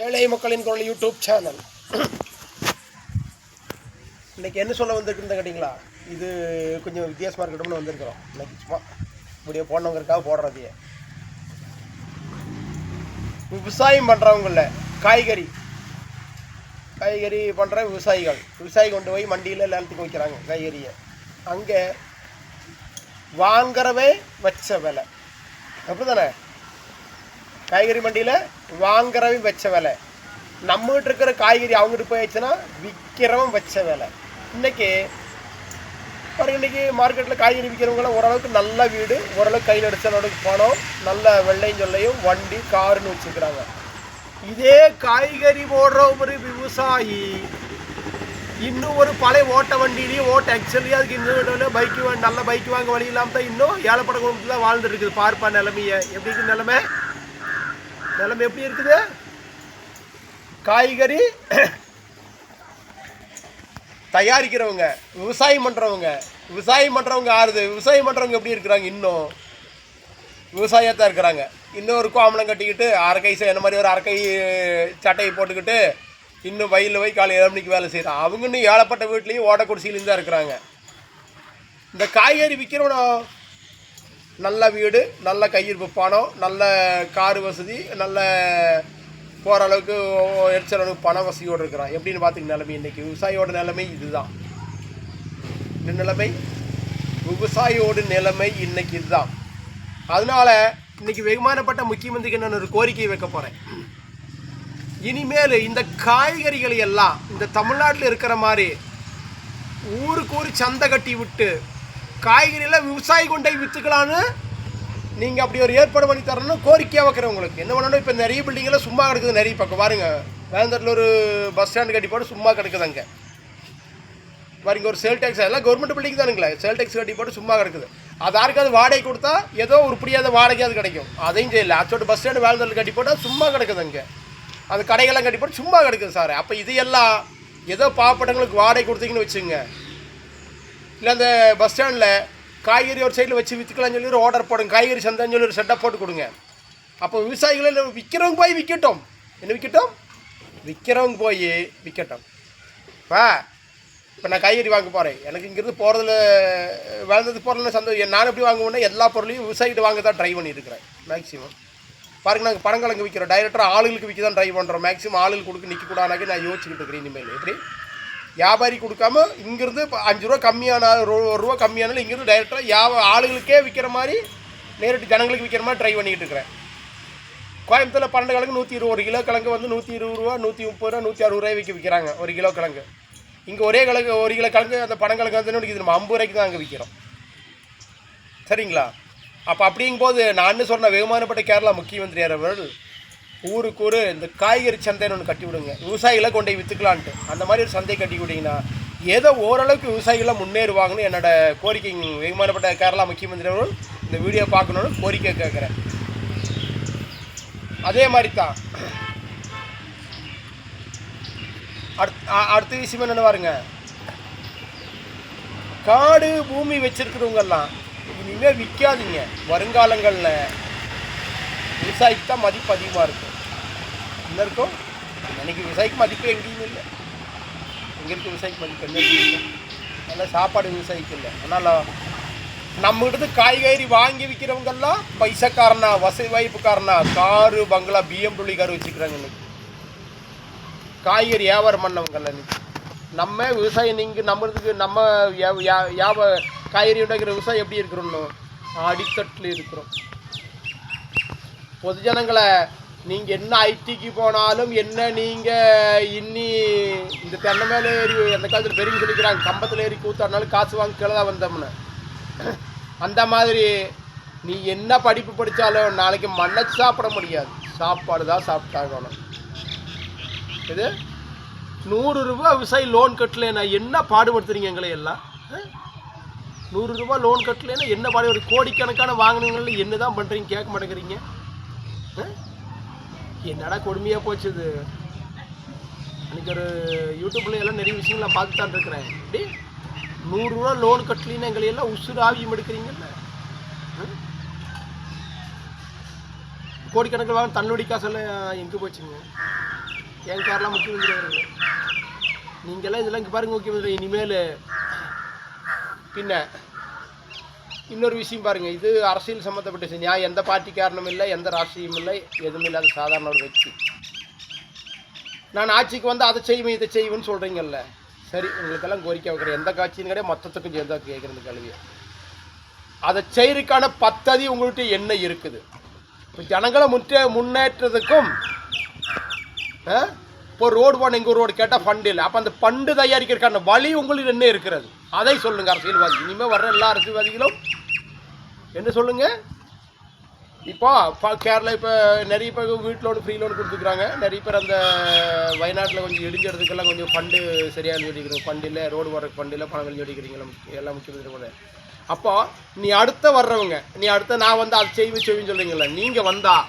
ஏழை மக்களின் குரல் யூடியூப் சேனல். இன்றைக்கி என்ன சொல்ல வந்திருக்குன்னு கேட்டிங்களா? இது கொஞ்சம் வித்தியாசமாக இருக்கட்டும்னு வந்திருக்கிறோம். இன்றைக்கி சும்மா இப்படியே போனவங்களுக்காக போடுறதையே விவசாயம் பண்ணுறவங்கள காய்கறி பண்ணுற விவசாயி கொண்டு போய் மண்டியில் லேலத்துக்கு வைக்கிறாங்க காய்கறியை. அங்கே வாங்குறவே வச்ச விலை அப்படி தானே? காய்கறி மண்டியில் வாங்குறவே வச்ச விலை. நம்மகிட்ட இருக்கிற காய்கறி அவங்ககிட்ட போயிடுச்சுன்னா விற்கிறவன் வச்ச விலை. இன்றைக்கி மார்க்கெட்டில் காய்கறி விற்கிறவங்களாம் ஓரளவுக்கு நல்ல வீடு, ஓரளவுக்கு கையில் அடித்த அளவுக்கு பணம், நல்ல வெள்ளையும் சொல்லையும் வண்டி காருன்னு வச்சுக்கிறாங்க. இதே காய்கறி போடுற ஒரு விவசாயி இன்னும் ஒரு பழைய ஓட்ட வண்டியிலையும் ஓட்ட எக்ஸல்லையும் அதுக்கு இன்னும் நல்ல பைக்கு வாங்க வழி இல்லாமல் தான் இன்னும் ஏழைப்பட குடும்பத்தில் தான் வாழ்ந்துட்டு இருக்குது. பார்ப்பா நிலைமையை எப்படி இருக்குது? நிலைமை எப்படி இருக்குது? காய்கறி தயாரிக்கிறவங்க, விவசாயம் பண்ணுறவங்க ஆறுது. விவசாயம் பண்ணுறவங்க எப்படி இருக்கிறாங்க? இன்னும் விவசாயத்தான் இருக்கிறாங்க. இன்னொரு கோமலம் கட்டிக்கிட்டு அரைக்கை என்ன மாதிரி ஒரு அரைக்கை சட்டையை போட்டுக்கிட்டு இன்னும் வயலில் போய் காலை 7 மணிக்கு வேலை செய்கிறான். அவங்க இன்னும் ஏழைப்பட்ட வீட்லேயும் ஓட குடிசையிலேருந்து தான் இருக்கிறாங்க. இந்த காய்கறி விற்கிறவனோ நல்ல வீடு, நல்ல கையிருப்பு பணம், நல்ல காரு வசதி, நல்ல போகிற அளவுக்கு எரிச்சல் அளவுக்கு பண வசதியோடு இருக்கிறான். எப்படின்னு பார்த்திங்க நிலைமை இன்றைக்கி விவசாயியோட நிலைமை இதுதான். இந்த நிலைமை விவசாயியோட நிலைமை இன்றைக்கி இதுதான். அதனால் இன்றைக்கி வெகுமானப்பட்ட முக்கியமந்திரிக்கு நான் ஒரு கோரிக்கையை வைக்க போகிறேன். இனிமேல் இந்த காய்கறிகளை எல்லாம் இந்த தமிழ்நாட்டில் இருக்கிற மாதிரி ஊருக்கு ஒரு சந்தை கட்டி விட்டு காய்கறியெல்லாம் விவசாயி கொண்டே விற்றுக்கலான்னு நீங்கள் அப்படி ஒரு ஏற்பாடு பண்ணி தரணும்னு கோரிக்கையாக வைக்கிறேன். உங்களுக்கு என்ன பண்ணணும்? இப்போ நிறைய பில்டிங்கெல்லாம் சும்மா கிடக்குது. நிறைய பக்கம் பாருங்கள், வேந்தரில் ஒரு பஸ் ஸ்டாண்டு கட்டி போட்டு சும்மா கிடக்குது. அங்கே பாருங்க, ஒரு சேல் டேக்ஸ் எல்லாம் கவர்மெண்ட் பில்டிங் தானுங்களே, சேல் டேக்ஸ் கட்டி போட்டு சும்மா கிடக்குது. அது யாருக்காவது வாடகை கொடுத்தா ஏதோ உருப்படியாத வாடகையாவது கிடைக்கும். அதையும் செய்யலை. அச்சோட்டு பஸ் ஸ்டாண்டு வேந்தரில் கட்டி போட்டால் சும்மா கிடக்குது. அங்கே அந்த கடைகள்லாம் கட்டி போட்டு சும்மா கிடக்குது சார். அப்போ இதையெல்லாம் ஏதோ பாவப்பட்டவங்களுக்கு வாடகை கொடுத்தீங்கன்னு வச்சுங்க, இல்லை அந்த பஸ் ஸ்டாண்டில் காய்கறி ஒரு சைடில் வச்சு விற்றுக்கலாம்னு சொல்லி ஒரு ஆர்டர் போடுங்க. காய்கறி சந்தைன்னு சொல்லி ஒரு செட்டப் போட்டு கொடுங்க. அப்போ விவசாயிகள் விற்கிறவங்க போய் விற்கட்டும். என்ன விற்கட்டும்? விற்கிறவங்க போய் விற்கட்டும். இப்போ நான் காய்கறி வாங்க போகிறேன். எனக்கு இங்கேருந்து போகிறதுல வளர்ந்தது போகிறதுல சந்தோஷம். நான் எப்படி வாங்குவேன்னா எல்லா பொருளையும் விவசாயிகிட்ட வாங்க தான் ட்ரை பண்ணியிருக்கிறேன் மேக்ஸிமம். பாருங்கள், நாங்கள் பழங்கிழங்கு விற்கிறோம். டைரெக்டாக ஆளுகளுக்கு விற்க தான் ட்ரை பண்ணுறோம். மேக்ஸிமம் ஆளுகளுக்கு கொடுக்க நிற்கக்கூடாதுனாக்கி நான் யோசிச்சுக்கிட்டு இருக்கிறேன். இனிமேல் எப்படி வியாபாரி கொடுக்காம இங்கேருந்து 5 ரூபா கம்மியானாலும் 1 ரூபா கம்மியானாலும் இங்கேருந்து டைரெக்டாக ஆளுகளுக்கே விற்கிற மாதிரி நேரடி ஜனங்களுக்கு விற்கிற மாதிரி ட்ரை பண்ணிக்கிட்டு இருக்கிறேன். கோயம்புத்தூரில் 12 கிழங்கு 120, 1 கிலோ கிழங்கு வந்து 120 ரூபா, 130 ரூபா, 160 ரூபாய்க்கு விற்கிறாங்க 1 கிலோ கிழங்கு. இங்கே ஒரே கிழங்கு 1 கிலோ கிழங்கு அந்த பனங்கிழங்கு வந்து நம்ம 50 ரூபாய்க்கு தான் அங்கே விற்கிறோம். சரிங்களா? அப்போ அப்படிங்கும்போது நான் சொன்ன வெகுமானப்பட்ட கேரளா முக்கியமந்திரியார் அவர்கள் ஊருக்கு இந்த காய்கறி சந்தைன்னு ஒன்று கட்டி விடுங்க. விவசாயிகளை கொண்டு போய் விற்றுக்கலான்ட்டு அந்த மாதிரி ஒரு சந்தை கட்டி விட்டிங்கன்னா ஏதோ ஓரளவுக்கு விவசாயிகளாம் முன்னேறுவாங்கன்னு என்னோட கோரிக்கை. வெகுமானப்பட்ட கேரளா முக்கியமந்திரி அவர்கள் இந்த வீடியோ பார்க்கணுன்னு கோரிக்கை கேட்குறேன். அதே மாதிரி தான் அடுத்த விஷயம் என்னென்னு பாருங்க, காடு பூமி வச்சிருக்கிறவங்கெல்லாம் இனிமேல் விற்காதீங்க. வருங்காலங்களில் விவசாயிக்கு தான் மதிப்பு அதிகமாக இருக்கும். என்ன இருக்கும்? இன்றைக்கி விவசாயிக்கு மதிப்பு எங்கேயும் இல்லை. எங்கே இருக்குது விவசாயிக்கு மதிப்பு? என்ன இல்லை. அதனால் சாப்பாடு விவசாயிக்கு இல்லை. அதனால் நம்மகிட்ட காய்கறி வாங்கி விற்கிறவங்கெல்லாம் பைசக்காரனா, வசதி வாய்ப்புக்காரனா, காரு பங்களா BMW கார் வச்சுக்கிறாங்க. இன்றைக்கி காய்கறி வியாபாரம் பண்ணவங்கல்ல. இன்றைக்கி நம்ம விவசாயம் நீங்கள் நம்ம காய்கறி உண்டாக்கிற விவசாயம் எப்படி இருக்கிறோன்னு அடித்தட்டில் இருக்கிறோம். பொதுஜனங்களை நீங்கள் என்ன ஐடிக்கு போனாலும் என்ன நீங்கள் இந்த தென்னை மேலே ஏறி அந்த காலத்தில் பெருங்கி சொல்லிக்கிறாங்க, கம்பத்தில் ஏறி கூத்தாடினாலும் காசு வாங்க கீழே தான் வந்தோம்னு. அந்த மாதிரி நீ என்ன படிப்பு படித்தாலும் நாளைக்கு மண்ணை சாப்பிட முடியாது. சாப்பாடு தான் சாப்பிட்டாகணும். இது 100 ரூபா விவசாயி லோன் கட்டலைன்னா என்ன பாடுபடுத்துறீங்க எங்களை எல்லாம்? 100 ரூபா லோன் கட்டலைன்னா என்ன பாடு? ஒரு கோடிக்கணக்கான வாங்கினவங்கள என்ன தான் பண்ணுறீங்க? கேட்க மாட்டேங்கிறீங்க. என்னடா கொடுமையாக போச்சு இது. அன்றைக்கி ஒரு யூடியூப்பில் எல்லாம் நிறைய விஷயங்கள் நான் பார்த்து தான் இருக்கிறேன். இப்படி 100 ரூபா லோன் கட்டலின்னு எங்களையெல்லாம் உசுறு ஆவியம் எடுக்கிறீங்கல்ல. கோடிக்கணக்கில் வாங்க தன்னுடைய காசெல்லாம் எங்கே போச்சுங்க? என் கேரளா முக்கியமந்திரி அவர்கள் நீங்கள்லாம் இதெல்லாம் இங்கே பாருங்கள் முக்கியமந்திரி. இனிமேல் பின்ன இன்னொரு விஷயம் பாருங்கள், இது அரசியல் சம்மந்தப்பட்ட விஷயம். நான் எந்த பார்ட்டி காரணமும் இல்லை, எந்த ராஷ்ட்ரீயமும் இல்லை, எதுவும் இல்லாத சாதாரண ஒரு వ్యక్తి. நான் ஆட்சிக்கு வந்து அதை செய்வேன் இதை செய்வேன்னு சொல்கிறீங்கல்ல, சரி உங்களுக்கெல்லாம் கோரிக்கை வைக்கிறேன். எந்த காட்சியும் கிடையாது, மொத்தத்துக்கும் சேர்ந்தா கேட்குறது கேள்வியை. அதை செய்யறதுக்கான பத்ததி உங்கள்கிட்ட என்ன இருக்குது? இப்போ ஜனங்களை முன்னேற்றத்துக்கும் இப்போ ரோடு போன எங்கள் ரோடு கேட்டால் ஃபண்டு இல்லை. அப்போ அந்த ஃபண்டு தயாரிக்கிறதுக்கான வழி உங்களுக்கு என்ன இருக்கிறது அதை சொல்லுங்கள் அரசியல்வாதி. இனிமேல் வர்ற எல்லா அரசியல்வாதிகளும் என்ன சொல்லுங்கள். இப்போ கேரளா இப்போ நிறைய பேர் வீட்டு லோன் ஃப்ரீ லோன் கொடுத்துக்கிறாங்க. நிறைய பேர் அந்த வயநாட்டில் கொஞ்சம் இடிஞ்ச இடத்துக்கெல்லாம் கொஞ்சம் ஃபண்டு சரியாக சொல்லிக்கிறோம். ஃபண்டு இல்லை, ரோடு போடுறதுக்கு ஃபண்டு இல்லை, பணம் சொல்லிக்கிறீங்களா எல்லாம் முக்கியமந்திரி கூட. அப்போ நீ அடுத்த வர்றவங்க, நீ அடுத்த நான் வந்து அதை செய்வேன்னு சொல்கிறீங்கள, நீங்கள் வந்தால்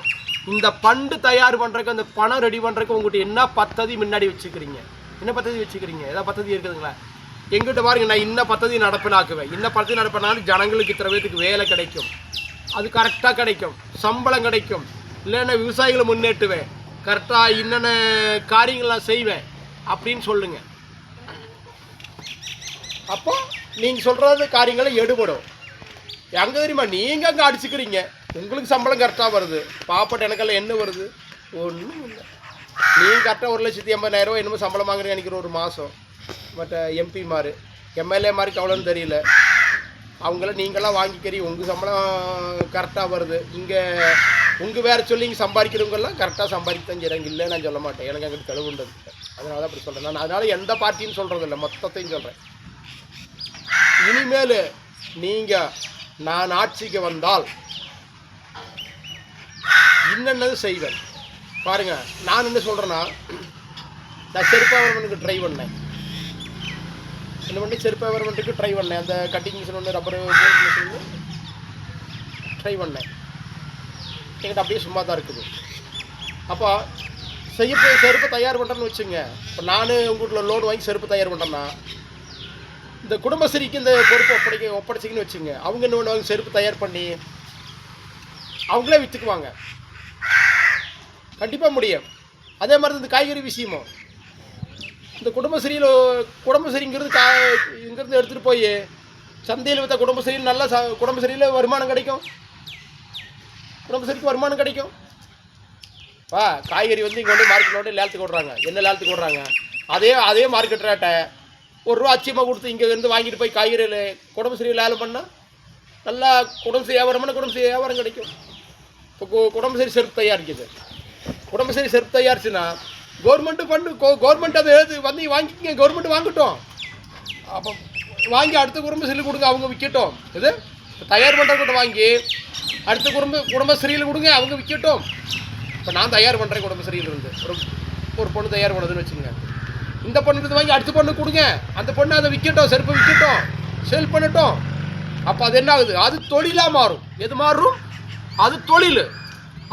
இந்த ஃபண்டு தயார் பண்ணுறதுக்கு அந்த பணம் ரெடி பண்ணுறதுக்கு உங்கள்கிட்ட என்ன பத்ததி முன்னாடி வச்சுக்கிறீங்க? என்ன பத்ததி வச்சுக்கிறீங்க? ஏதாவது பத்ததி இருக்குதுங்களா? எங்கிட்ட பாருங்க, நான் இன்ன பத்ததி நடப்பினாக்குவேன், இன்ன பத்ததி நடப்பினாலும் ஜனங்களுக்கு இத்தனை பேருக்கு வேலை கிடைக்கும், அது கரெக்டாக கிடைக்கும், சம்பளம் கிடைக்கும், இல்லைன்னா விவசாயிகளை முன்னேற்றுவேன், கரெக்டாக என்னென்ன காரியங்கள்லாம் செய்வேன் அப்படின்னு சொல்லுங்கள். அப்போ நீங்கள் சொல்கிறது காரியங்களை எடுபடும். எங்கே தெரியுமா, நீங்கள் அங்கே அடிச்சுக்கிறீங்க, உங்களுக்கு சம்பளம் கரெக்டாக வருது, பாப்பட்ட எனக்கெல்லாம் என்ன வருது? ஒன்றும் இல்லை. நீங்கள் கரெக்டாக 1,80,000 என்னமோ சம்பளம் வாங்குறீங்க நினைக்கிற ஒரு மாதம். மற்ற எம்பி மாதிரி எம்எல்ஏ மாதிரி அவ்வளோன்னு தெரியல, அவங்கள நீங்களாம் வாங்கிக்கிறீங்க, உங்கள் சம்பளம் கரெக்டாக வருது. இங்கே உங்கள் வேறு சொல்லி இங்கே சம்பாதிக்கிறவங்கெல்லாம் கரெக்டாக சம்பாதிக்க தான் செய்கிறாங்க. இல்லை நான் சொல்ல மாட்டேன், எனக்கு அங்கிட்டு தெளிவுண்டது. அதனால தான் அப்படி சொல்கிறேன். நான் அதனால் எந்த பார்ட்டின்னு சொல்கிறதில்ல, மொத்தத்தையும் சொல்கிறேன். இனிமேல் நீங்கள் நான் ஆட்சிக்கு வந்தால் என்னென்னது செய்வேன் பாருங்கள். நான் என்ன சொல்கிறேன்னா, நான் செருப்பாவரமனுக்கு ட்ரை பண்ணேன். என்ன பண்ணி செருப்பாவரமனுக்கு ட்ரை பண்ணேன். அந்த கட்டிங் மிஷின் ஒன்று, ரப்பர் மிஷின் ட்ரை பண்ணேன். என்கிட்ட அப்படியே சும்மா தான் இருக்குது. அப்போ செருப்பு தயார் பண்ணுறேன்னு வச்சுங்க. இப்போ நான் உங்கள்கிட்ட லோன் வாங்கி செருப்பு தயார் பண்ணுறேன்னா, இந்த குடும்பஸ்ரீக்கு இந்த பொறுப்பு ஒப்படைச்சிங்கன்னு வச்சுங்க. அவங்க என்ன பண்ணுவாங்க, செருப்பு தயார் பண்ணி அவங்களே விற்றுக்குவாங்க. கண்டிப்பாக முடியும். அதே மாதிரி இந்த காய்கறி விஷயமும், இந்த குடும்பஸ்ரீங்கிறது இங்கேருந்து எடுத்துகிட்டு போய் சந்தையில் விற்ற குடும்பஸ்ரீயில் நல்லா குடும்பஸ்ரீயில் வருமானம் கிடைக்கும். குடும்பஸ்ரீக்கு வருமானம் கிடைக்கும். காய்கறி வந்து இங்கே வந்து மார்க்கெட்டில் வந்து லேலத்துக்கு விடுறாங்க. என்ன லேலத்துக்கு விடுறாங்க? அதே மார்க்கெட் ரேட்டை ₹1 அச்சியமாக கொடுத்து இங்கே இருந்து வாங்கிட்டு போய் காய்கறியில் குடும்பஸ்ரீயில் லேலம் பண்ணால் நல்லா குடும்பஸ்ரீ வியாபாரம் கிடைக்கும். இப்போ குடும்பஸ்ரீ செருப்பு தயாரிக்குது. குடும்பஸ்ரீ செருப்பு தயாரிச்சுன்னா கவர்மெண்ட் அதை வந்து வாங்கிக்கங்க, கவர்மெண்ட் வாங்கட்டும். அப்போ வாங்கி அடுத்த குடும்பஸ்ரீயில் கொடுங்க, அவங்க விற்கட்டும். இது தயார் பண்ணுறவங்கிட்ட வாங்கி அடுத்த குடும்பஸ்ரீயில் கொடுங்க, அவங்க விற்கட்டும். இப்போ நான் தயார் பண்ணுறேன் குடும்பஸ்ரீயிலிருந்து ஒரு பொண்ணு தயார் பண்ணுறதுன்னு வச்சுங்க. இந்த பொண்ணு வாங்கி அடுத்த பொண்ணு கொடுங்க, அந்த பொண்ணு அதை விற்கட்டும், செருப்பு விற்கட்டும், சேல் பண்ணட்டும். அப்போ அது என்ன ஆகுது? அது தொழிலாக மாறும். எது மாறும்? அது தொழில்.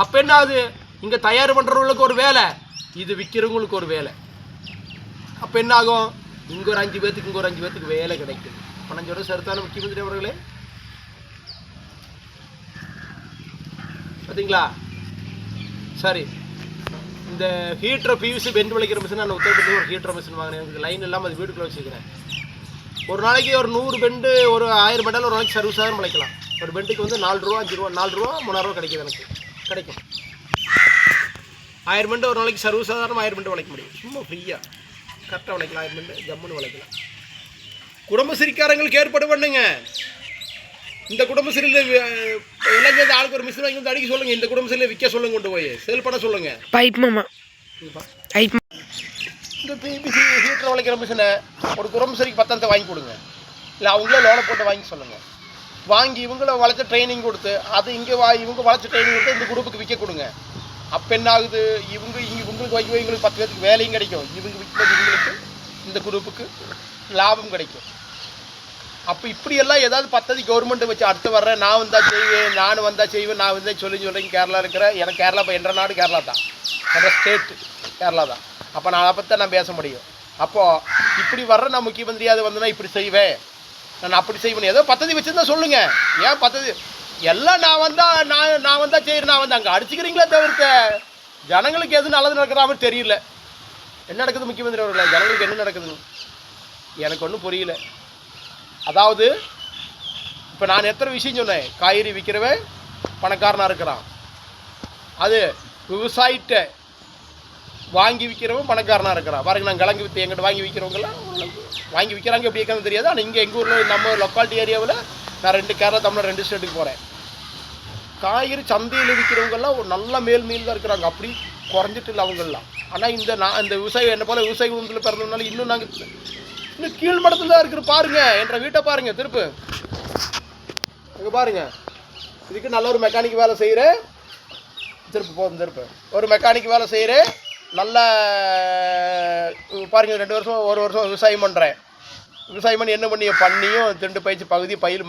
அப்போ என்ன ஆகுது? இங்கே தயார் பண்ணுறவங்களுக்கு ஒரு வேலை, இது விற்கிறவங்களுக்கு ஒரு வேலை. அப்போ என்ன ஆகும்? இங்கே ஒரு 5 பேர்த்துக்கு, இங்கே ஒரு 5 பேர்த்துக்கு வேலை கிடைக்கும். இப்போ நான் சொல்கிற சரித்தான முக்கியமந்திரி அவர்களே, பார்த்தீங்களா? சரி, இந்த ஹீட்டரை பியூசி பெண்டு விளைக்கிற மிஷின் நான் உத்தரப்பிரதேச ஒரு ஹீட்டர் மிஷின் வாங்கினேன். எனக்கு லைன் இல்லாமல் அது வீட்டுக்குள்ளே வச்சுக்கிறேன். ஒரு நாளைக்கு ஒரு 100 பெண்டு, ஒரு 1000 பெண்டால் ஒரு நாளைக்கு சர்வீஸாக விளைக்கலாம். ஒரு பெண்டுக்கு வந்து ₹4, ₹5, ₹4, ₹3 கிடைக்கிது. எனக்கு கிடைக்கும் 1000 பெண்டு ஒரு நாளைக்கு சர்வீஸாதாரம் 1000 பெண்டு விளைக்க முடியும். சும்மா ஃப்ரீயாக கரெக்டாக விளைக்கலாம். 1000 பெண்டு ஜம்முன்னு விளைக்கலாம். குடும்பஸ்ரீக்காரங்களுக்கு ஏற்பாடு பண்ணுங்க. இந்த குடும்பஸ்ரீயில் இளைஞர் ஆளுக்கு ஒரு மிஷின் வாங்கி வந்து அடிக்க சொல்லுங்கள். இந்த குடும்பஸ்ரீயில் விற்க சொல்லுங்க, கொண்டு போய் சேல் பண்ண சொல்லுங்கள். இந்த பிபிசி ஹீட்டர் உழைக்கிற மிஷினை ஒரு குடும்பஸ்ரீக்கு 10 வாங்கி கொடுங்க. இல்லை அவங்களே லோனை போட்டு வாங்கி சொல்லுங்கள். வாங்கி இவங்கள வளைச்ச ட்ரைனிங் கொடுத்து அது இங்கே இவங்க வளைச்ச ட்ரைனிங் கொடுத்து இந்த குரூப்புக்கு விற்க கொடுங்க. அப்போ என்ன ஆகுது? இவங்களுக்கு வாங்கி இவங்களுக்கு 10 பேருக்கு வேலையும் கிடைக்கும். இவங்க விற்கிறது இவங்களுக்கு, இந்த குரூப்புக்கு லாபம் கிடைக்கும். அப்போ இப்படியெல்லாம் ஏதாவது பத்ததி கவர்மெண்ட்டை வச்சு அடுத்து வர்றேன், நான் வந்தால் செய்வேன், நான் வந்தால் செய்வேன், நான் வந்தால் சொல்கிறீங்க. கேரளா இருக்கிறேன், எனக்கு கேரளா இப்போ என்ற நாடு கேரளா தான், என்ற ஸ்டேட்டு கேரளா தான். அப்போ நான் அதை பற்றி நான் பேச முடியும். அப்போது இப்படி வர்ற நான் முக்கியமந்திரியாவது வந்தேன்னா இப்படி செய்வேன், நான் அப்படி செய்வேன், ஏதோ பத்ததி வச்சுருந்தா சொல்லுங்கள். ஏன் பத்ததி எல்லாம் நான் வந்தால் சரி, நான் வந்து அங்கே அடிச்சுக்கிறீங்களே தவிர்த்த ஜனங்களுக்கு எது நல்லது நடக்கிற மாதிரி தெரியல. என்ன நடக்குது முக்கியமந்திரி அவர்களே, ஜனங்களுக்கு என்ன நடக்குதுன்னு எனக்கு ஒன்றும் புரியல. அதாவது இப்போ நான் எத்தனை விஷயம் சொன்னேன். காய்கறி விற்கிறவன் பணக்காரனாக இருக்கிறான், அது விவசாயிட்ட வாங்கி விற்கிறவன் பணக்காரனாக இருக்கிறான். பாருங்க, நான் கிழங்கு விற்று எங்கிட்ட வாங்கி விற்கிறவங்களாம் வாங்கி விற்கிறாங்க, எப்படி இருக்கான்னு தெரியாது. ஆனால் இங்கே எங்கள் ஊரில் நம்ம லொக்காலிட்டி ஏரியாவில் நான் 2 கேரளா தமிழ் 2 ஸ்டேட்டுக்கு போகிறேன். காய்கறி சந்தையில் விற்கிறவங்கெல்லாம் ஒரு நல்ல மேல் தான் இருக்கிறாங்க, அப்படி குறைஞ்சிட்டு இல்லை அவங்கெல்லாம். ஆனால் இந்த விவசாயி என்ன போல் விவசாய குடும்பத்தில் பிறந்ததுனால இன்னும் நாங்கள் இன்னும் கீழ்மட்டத்தில் தான் இருக்கிற. பாருங்கள் என்ற வீட்டை பாருங்கள், திருப்பு அங்கே பாருங்கள். இதுக்கு நல்ல ஒரு மெக்கானிக் வேலை செய்கிறேன், திருப்பு ஒரு மெக்கானிக் வேலை செய்கிறேன். நல்ல பாருங்கள், 2 வருஷம் 1 வருஷம் விவசாயம் பண்ணுறேன். விவசாயம் பண்ணி என்ன பண்ணியும் திண்டு போயிடுச்சு. பகுதி பயில்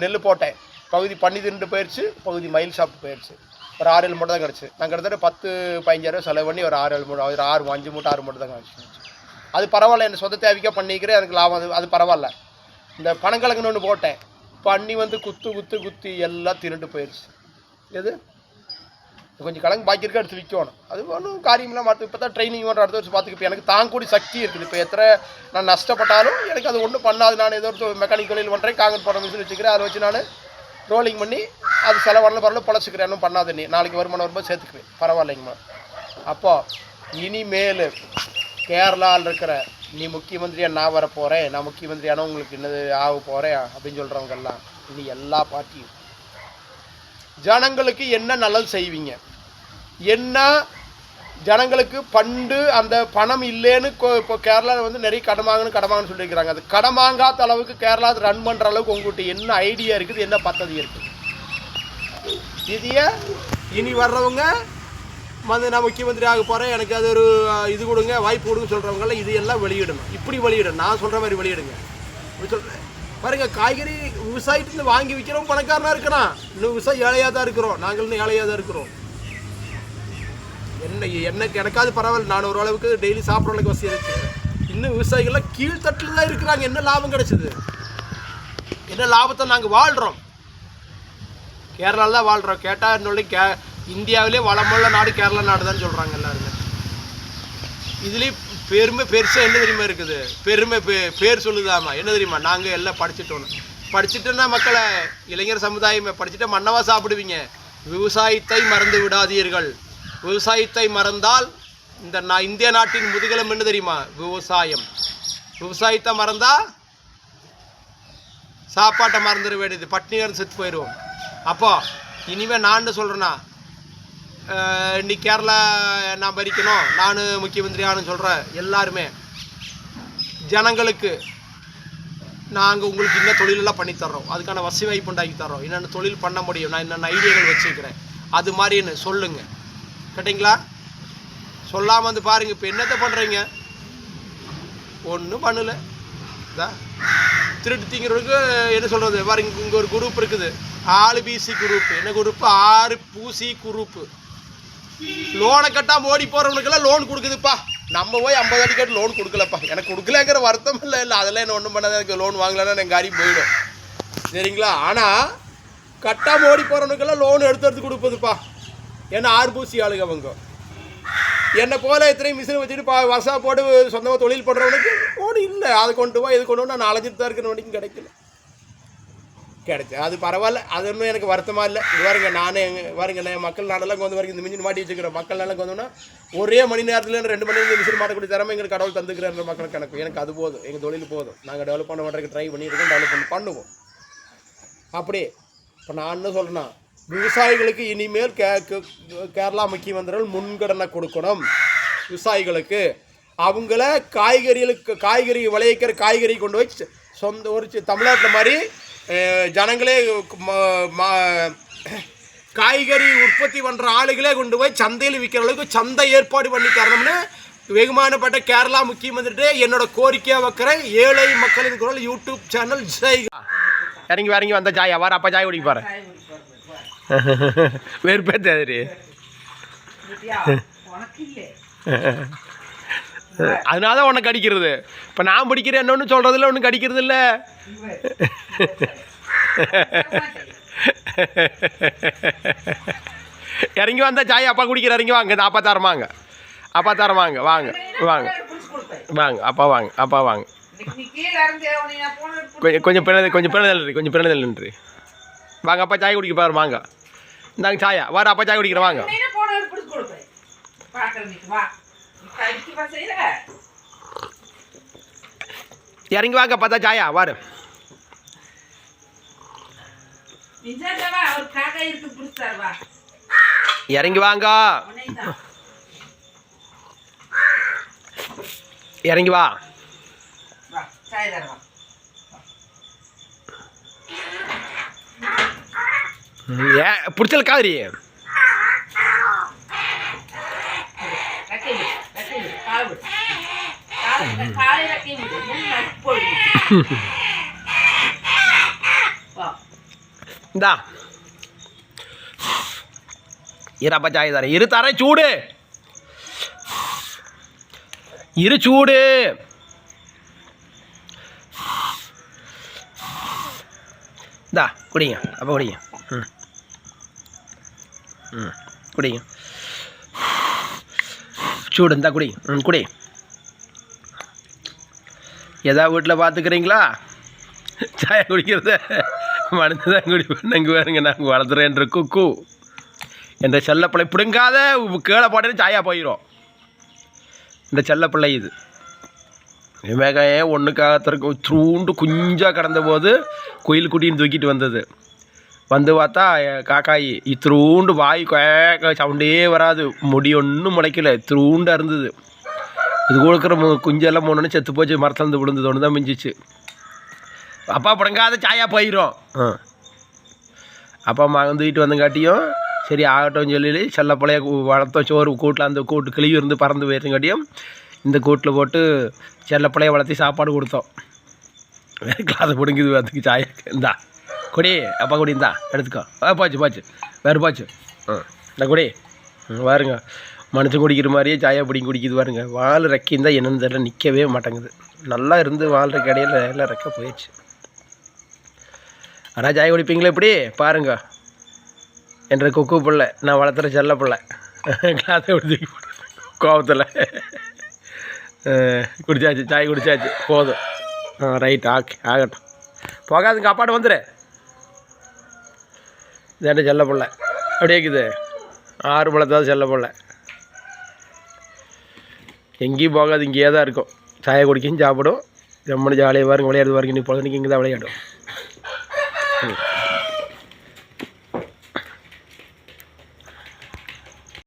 நெல் போட்டேன், பகுதி பண்ணி திண்டு போயிடுச்சு, பகுதி மயில் சாப்பிட்டு போயிடுச்சு. ஒரு 6-7 மூட்டை தான் கிடச்சி. நான் கிட்டத்தட்ட 10-15 செலவு பண்ணி ஒரு 6-7 மூட்டை, ஒரு 5 மூட்டை 6 மூட்டை தான் கிடச்சி. அது பரவாயில்ல, என் சொந்த தேவைக்காக பண்ணிக்கிறேன், எனக்கு லாபம், அது பரவாயில்ல. இந்த பனங்கிழங்குன்னு ஒன்று போட்டேன், பண்ணி வந்து குத்தி எல்லாம் திரண்டு போயிடுச்சு. எது கொஞ்சம் கிழங்கு பாக்கி இருக்க எடுத்து விற்கணும், அது ஒன்றும் காரியம்லாம் மாற்று. இப்போ தான் ட்ரைனிங் பண்ணுற அடுத்த வருஷம் பார்த்துக்கு. இப்போ எனக்கு தாங்கக்கூடிய சக்தி இருக்குது. இப்போ எத்தனை நான் நஷ்டப்பட்டாலும் எனக்கு அது ஒன்றும் பண்ணாது. நான் ஏதோ ஒரு மெக்கானிக் தொழில் பண்ணுறேன், காங்கிரட் போடுற மிஷின் வச்சுக்கிறேன், அதை வச்சு நான் ரோலிங் பண்ணி அது செலவான பரவாயில்ல பொழைச்சிக்கிறேன். இன்னும் பண்ணாது, நீ நாளைக்கு வருமானம் வரும்போது சேர்த்துக்குவேன், பரவாயில்லைங்கம்மா. அப்போது இனிமேல் கேரளாவில் இருக்கிற நீ முக்கியமந்திரியாக நான் வர போகிறேன், நான் முக்கியமந்திரியான உங்களுக்கு என்னது ஆக போகிறேன் அப்படின்னு சொல்கிறவங்கெல்லாம் இனி எல்லா பார்ட்டியும் ஜனங்களுக்கு என்ன நல்லது செய்வீங்க, என்ன ஜனங்களுக்கு பண்டு அந்த பணம் இல்லைன்னு இப்போ கேரளாவில் வந்து நிறைய கடன் வாங்கணும்னு சொல்லியிருக்கிறாங்க. அது கடன் வாங்காத அளவுக்கு கேரளா ரன் பண்ணுற அளவுக்கு உங்கள்கிட்ட என்ன ஐடியா இருக்குது, என்ன பദ്ധதி இருக்குது? இதையே இனி வர்றவங்க வந்து நான் முக்கியமந்திரி ஆக போகிறேன், எனக்கு அது ஒரு இது கொடுங்க, வாய்ப்பு கொடுங்க சொல்கிறவங்களாம் இதையெல்லாம் வெளியிடணும். இப்படி வெளியிடணும், நான் சொல்கிற மாதிரி வெளியிடுங்க. இப்படி சொல்கிறேன் பாருங்க, காய்கறி விவசாயத்துலேருந்து வாங்கி விற்கிறோம் பணக்காரனாக இருக்கிறான், இன்னும் விவசாயம் ஏழையாக தான் இருக்கிறோம், நாங்கள் இன்னும் ஏழையாக தான் இருக்கிறோம். எனக்காவது பரவாயில்ல, நான் ஓரளவுக்கு டெய்லி சாப்பிட்ற அளவுக்கு வசதி இருக்குது. இன்னும் விவசாயிகள்லாம் கீழ்த்தட்டில் தான் இருக்கிறாங்க. என்ன லாபம் கிடைச்சிது, என்ன லாபத்தை நாங்கள் வாழ்கிறோம், கேரளாவில் தான் வாழ்கிறோம். கேட்டால் இன்னொன்று இந்தியாவிலே வளமுள்ள நாடு கேரளா நாடு தான் சொல்கிறாங்க எல்லாருமே. இதுலேயும் பெருசாக என்ன தெரியுமா இருக்குது, பேர் சொல்லுதாமா என்ன தெரியுமா, நாங்கள் எல்லாம் படிச்சுட்டோன்னா மக்களை இளைஞர் சமுதாயமே படிச்சுட்டா மண்ணவா சாப்பிடுவீங்க. விவசாயத்தை மறந்து விடாதீர்கள். விவசாயத்தை மறந்தால் இந்திய நாட்டின் முதுகெலும் என்ன தெரியுமா, விவசாயம். விவசாயத்தை மறந்தா சாப்பாட்டை மறந்துட வேண்டியது, பட்னிகர் செத்து போயிடுவோம். அப்போ இனிமேல் நான் சொல்கிறேன்னா, இன்னைக்கு கேரளா நான் பறிக்கணும், நான் முக்கியமந்திரியானு சொல்கிறேன் எல்லாருமே ஜனங்களுக்கு நாங்கள் உங்களுக்கு இன்னும் தொழிலெல்லாம் பண்ணித்தர்றோம், அதுக்கான வசதி வாய்ப்பு உண்டாக்கி தர்றோம், என்னென்ன தொழில் பண்ண முடியும், நான் என்னென்ன ஐடியாக்கள் வச்சுக்கிறேன், அது மாதிரின்னு சொல்லுங்கள். கேட்டிங்களா? சொல்லாமல் வந்து பாருங்கள். இப்போ என்னத்தை பண்ணுறீங்க, ஒன்றும் பண்ணலை. திருட்டு திங்கிறவருக்கு என்ன சொல்கிறது பாருங்க, இங்கே ஒரு குரூப் இருக்குது, 6 பிசி குரூப். என்ன குரூப்பு? 6 பூசி குரூப்பு. லோனை கட்டாமல் ஓடி போகிறவனுக்கெல்லாம் லோன் கொடுக்குதுப்பா. நம்ம போய் 50 அடி கட்டு லோன் கொடுக்கலப்பா. எனக்கு கொடுக்கலங்கிற வருத்தம் இல்லை, அதெல்லாம் என்ன ஒன்றும் பண்ணாத, எனக்கு லோன் வாங்கலைன்னா எங்கள் காரியம் போயிடும், சரிங்களா? ஆனால் கட்டாமல் ஓடி போகிறவனுக்கெல்லாம் லோன் எடுத்து கொடுப்பதுப்பா. ஏன்னா 6 பூசி ஆளுங்க அவங்க. என்னை போல் எத்தனையும் மிஷினை வச்சுட்டு வசா போட்டு சொந்தமாக தொழில் பண்ணுறவனுக்கு லோன் இல்லை. அதை கொண்டு போய் இது கொண்டு வந்து நான் அலைஞ்சிட்டு தான் இருக்கிற வரைக்கும் கிடைச்சு. அது பரவாயில்ல, அது ஒன்றும் எனக்கு வருத்தமாக இல்லை. இது பாருங்க, நான் மக்கள் நாடெல்லாம் கொண்டு வரைக்கும் இந்த மிஷின் மாட்டி வச்சுக்கிறேன். மக்கள் நாளெல்லாம் கொண்டோன்னா ஒரே மணி நேரத்தில் 2 மணி நேரம் மிஷின் மாட்டக்கூடிய திறமை எங்களுக்கு கடவுள் தந்துக்கிறேன்ற மக்களுக்கு கணக்கு. எனக்கு அது போதும், எங்கள் தொழில் போதும். நாங்கள் டெவலப் பண்ண பண்ணுறதுக்கு ட்ரை பண்ணியிருக்கோம், டெவலப் பண்ணுவோம். அப்படியே இப்போ நான் என்ன சொல்கிறேன்னா, விவசாயிகளுக்கு இனிமேல் கேரளா முக்கியமந்திரிகள் முன்கடனை கொடுக்கணும். விவசாயிகளுக்கு அவங்கள காய்கறி விளைவிக்கிற காய்கறி கொண்டு போய் சொந்த ஒரு தமிழ்நாட்டில் மாதிரி ஜனங்களே காய்கறி உற்பத்தி பண்ணுற ஆளுகளே கொண்டு போய் சந்தையில் விற்கிற அளவுக்கு சந்தை ஏற்பாடு பண்ணி தரணும்னு வெகுமானப்பட்ட கேரளா முக்கியமந்திரிட்டே என்னோட கோரிக்கையாக வைக்கிறேன். ஏழை மக்களின் குரல் யூடியூப் சேனல் ஜெய். இறங்கி வந்த ஜாய் வார அப்பா ஜாய் குடிக்க பாரு. வெறுப்பே தெரியுது. அதனால தான் உனக்கு அடிக்கிறது. இப்போ நான் பிடிக்கிறேன் என்னொன்று சொல்கிறதில்ல, ஒன்றும் கடிக்கிறது இல்லை. இறங்கி வந்தால் சாய் அப்பா குடிக்கிற இறங்கி வாங்க. இந்த அப்பா தரமாங்க, அப்பா தரமாங்க. வாங்க வாங்க வாங்க, அப்பா வாங்க, அப்பா வாங்க. கொஞ்சம் பிறந்தல் நின்று வாங்க. அப்பா சாய் குடிக்க பாரு வாங்க. இந்தாங்க சாயா வார. அப்பா சாய் குடிக்கிற வாங்க. இறங்கி வாங்க. பார்த்தா சாயா வாரு. இறங்கி வாங்க, இறங்கி வா. பிடிச்சல் காதிரி இந்தா இருப்பா சாய் தரேன். இரு தரேன். சூடு இரு, சூடு. இந்தா குடிங்க, அப்போ குடிங்க. ம் ம் குடிங்க. சூடு இந்தா குடி. ம் குடி. ஏதாவது வீட்டில் பார்த்துக்கிறீங்களா சாயை குடிக்கிறத? மனசு தான் குடிப்பேன். நாங்கள் வேறுங்க, நாங்கள் வளர்த்துறேன்ற குக்கு என்ற செல்லப்பிள்ளை பிடுங்காத கீழே போட்டேன்னு சாயா போயிடும். இந்த செல்லப்பிள்ளை இது மேகம் ஒன்றுக்காகத்திற்கு த்ரூண்டு குஞ்சாக கிடந்த போது கோயில் குட்டின்னு தூக்கிட்டு வந்தது. வந்து பார்த்தா காக்காய் இத்திரூண்டு வாய் சவுண்டே வராது, முடி ஒன்றும் முளைக்கல, இத்திரூண்டாக இருந்தது. இது கொடுக்குற குஞ்செல்லாம் மூணுன்னு செத்து போச்சு, மரத்துலேருந்து விழுந்தது ஒன்று தான் மிஞ்சிச்சு. அப்பா பிடுங்காத சாயா போயிடும். அப்பா அம்மா தூக்கிட்டு வந்தங்காட்டியும் சரி ஆகட்டும் சொல்லி செல்லப்பிள்ளைய வளர்த்தோம். சோறு கூட்டில் அந்த கூட்டு கிளியும் இருந்து பறந்து போயிருங்காட்டியும் இந்த கூட்டில் போட்டு செல்லப்பிள்ளைய வளர்த்தி சாப்பாடு கொடுத்தோம். கிளாஸை பிடுங்குது அதுக்கு சாய. இந்தா குடி, அப்பா குடி. இந்தா எடுத்துக்கோ. போச்சு வேறு போச்சு. இந்த குடி பாருங்க, மனுஷன் குடிக்கிற மாதிரியே சாயா பிடிங்கி குடிக்குது பாருங்க. வால் ரெக்கிருந்தால் என்னென்னு தெரியல, நிற்கவே மாட்டேங்குது. நல்லா இருந்து வால் ரெக்க இடையில எல்லாம் ரெக்க போயிடுச்சு. ஆனால் சாய் குடிப்பீங்களா இப்படி பாருங்க. என்ற கொக்கு பிள்ளை, நான் வளர்த்துற செல்ல பிள்ளை. கிளாஸை குடிச்சு கோபத்தில் குடிச்சாச்சு, சாய் குடிச்சாச்சு, போதும். ரைட், ஆகட்டும். போகாதுங்க, அப்பாட்ட வந்துடு. இதாண்ட செல்ல பிள்ளை அப்படியே இருக்குது. 6 பழத்தாவது செல்ல பிள்ளை. எங்கேயும் போகாது, இங்கேயே தான் இருக்கும். சாயை குடிக்கும், சாப்பிடும், ஜம்மனு ஜாலியாக பாருங்க, விளையாடுது பாருங்க. நீ பொழுதுக்கு இங்கே தான் விளையாடும்.